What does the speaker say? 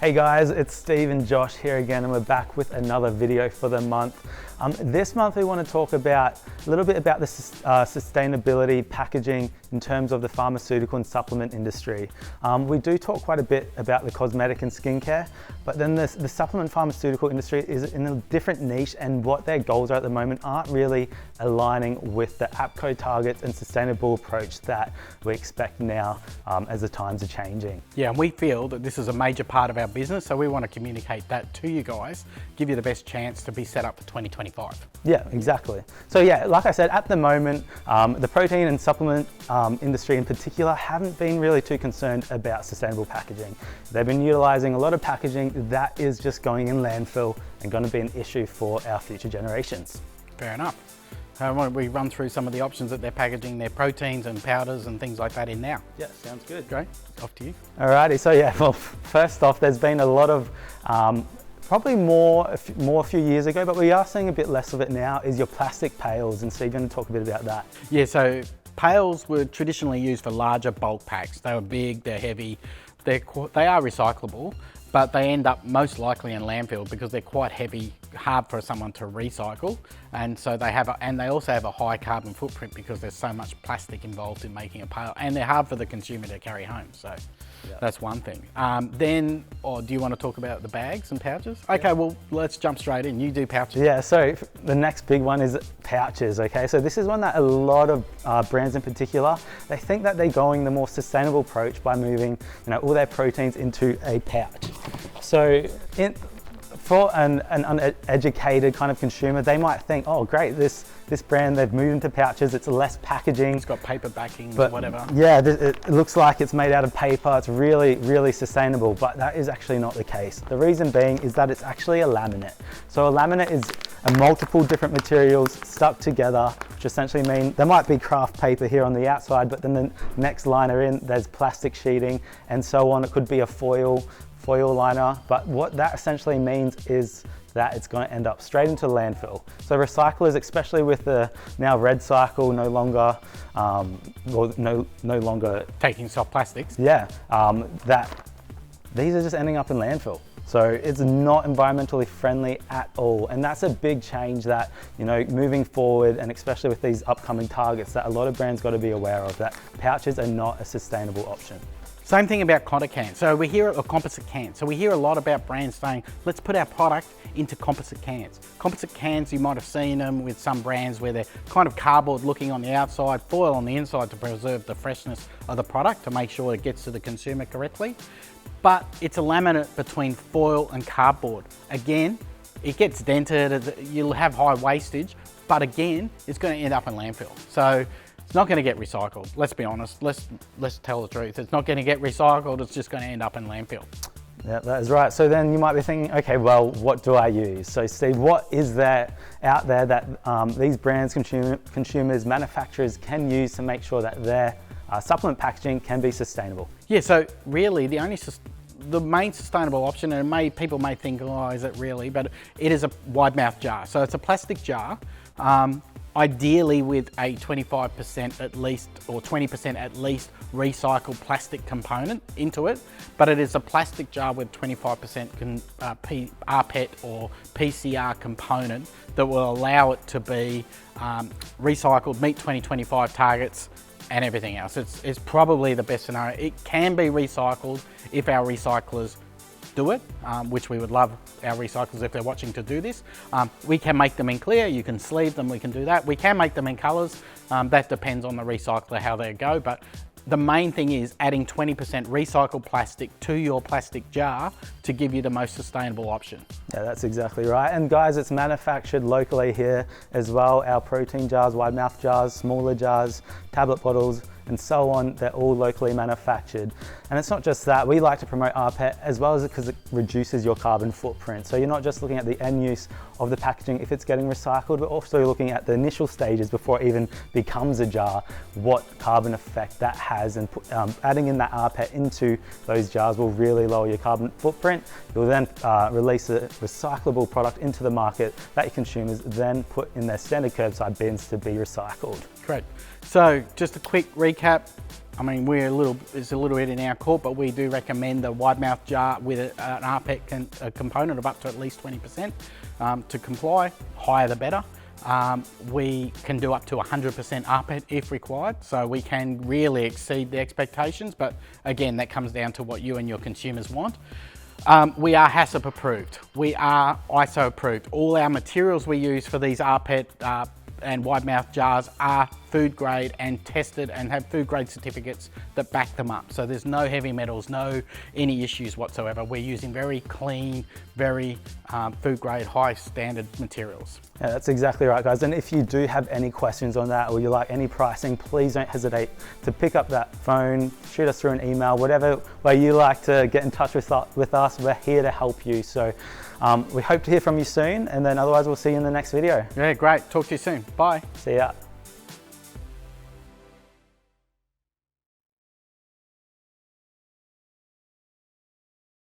Hey guys, it's Steve and Josh here again, and we're back with another video for the month. This month we want to talk about a little bit about the sustainability packaging in terms of the pharmaceutical and supplement industry. We do talk quite a bit about the cosmetic and skincare, but then the supplement pharmaceutical industry is in a different niche, and what their goals are at the moment aren't really aligning with the APCO targets and sustainable approach that we expect now as the times are changing. Yeah, and we feel that this is a major part of our business, so we want to communicate that to you guys, give you the best chance to be set up for 2025. Yeah, exactly. So yeah, like I said, at the moment, the protein and supplement industry in particular haven't been really too concerned about sustainable packaging. They've been utilizing a lot of packaging that is just going in landfill and going to be an issue for our future generations. Fair enough. Why don't we run through some of the options that they're packaging their proteins and powders and things like that in now? Yeah, sounds good. Great, off to you. Alrighty, so yeah, well, first off, there's been a lot of, probably more a few years ago, but we are seeing a bit less of it now, is your plastic pails, and Steve, you're going to talk a bit about that. Yeah, so pails were traditionally used for larger bulk packs. They were big, they're heavy, they are recyclable, but they end up most likely in landfill because they're quite heavy, hard for someone to recycle, and so they also have a high carbon footprint because there's so much plastic involved in making a pail, and they're hard for the consumer to carry home. So yeah, that's one thing. Do you want to talk about the bags and pouches? Okay, yeah. Well, let's jump straight in. You do pouches. Yeah, so the next big one is pouches, okay? So this is one that a lot of brands in particular, they think that they're going the more sustainable approach by moving, all their proteins into a pouch. So for an uneducated kind of consumer, they might think, oh great, this brand, they've moved into pouches, it's less packaging. It's got paper backing, but whatever. Yeah, it looks like it's made out of paper, it's really, really sustainable, but that is actually not the case. The reason being is that it's actually a laminate. So a laminate is multiple different materials stuck together, which essentially mean there might be craft paper here on the outside, but then the next liner in, there's plastic sheeting and so on. It could be a foil liner, but what that essentially means is that it's going to end up straight into landfill. So recyclers, especially with the now red cycle no longer taking soft plastics. Yeah, these are just ending up in landfill. So it's not environmentally friendly at all. And that's a big change that, moving forward, and especially with these upcoming targets, that a lot of brands got to be aware of, that pouches are not a sustainable option. Same thing about cans. So we hear composite cans. So we hear a lot about brands saying, let's put our product into composite cans. Composite cans, you might have seen them with some brands where they're kind of cardboard looking on the outside, foil on the inside to preserve the freshness of the product to make sure it gets to the consumer correctly. But it's a laminate between foil and cardboard. Again, it gets dented, you'll have high wastage, but again, it's going to end up in landfill. So it's not going to get recycled. Let's be honest. Let's tell the truth. It's not going to get recycled. It's just going to end up in landfill. Yeah, that is right. So then you might be thinking, okay, well, what do I use? So Steve, what is there out there that these brands, consumers, manufacturers can use to make sure that their supplement packaging can be sustainable? Yeah, so really the main sustainable option, and people may think, oh, is it really? But it is a wide mouth jar. So it's a plastic jar. Ideally with a 25% at least, or 20% at least recycled plastic component into it, but it is a plastic jar with 25% rPET or PCR component that will allow it to be recycled, meet 2025 targets and everything else. It's probably the best scenario. It can be recycled if our recyclers do it, which we would love our recyclers, if they're watching, to do this. We can make them in clear, you can sleeve them, we can do that. We can make them in colours, that depends on the recycler how they go, but the main thing is adding 20% recycled plastic to your plastic jar to give you the most sustainable option. Yeah, that's exactly right. And guys, it's manufactured locally here as well. Our protein jars, wide mouth jars, smaller jars, tablet bottles, and so on, they're all locally manufactured. And it's not just that, we like to promote rPET as well as because it reduces your carbon footprint. So you're not just looking at the end use of the packaging if it's getting recycled, but also looking at the initial stages before it even becomes a jar, what carbon effect that has, and adding in that rPET into those jars will really lower your carbon footprint. You'll then release a recyclable product into the market that your consumers then put in their standard curbside bins to be recycled. Great. So just a quick recap, I mean, it's a little bit in our court, but we do recommend the wide mouth jar with an RPET component of up to at least 20% to comply. Higher the better. We can do up to 100% RPET if required, so we can really exceed the expectations, but again, that comes down to what you and your consumers want. We are HACCP approved. We are ISO approved. All our materials we use for these RPET and wide mouth jars are food grade and tested and have food grade certificates that back them up. So there's no heavy metals, any issues whatsoever. We're using very clean, very food grade, high standard materials. Yeah, that's exactly right, guys. And if you do have any questions on that or you like any pricing, please don't hesitate to pick up that phone, shoot us through an email, whatever way you like to get in touch with us. We're here to help you. So we hope to hear from you soon, and then otherwise we'll see you in the next video. Yeah, great. Talk to you soon. Bye. See ya.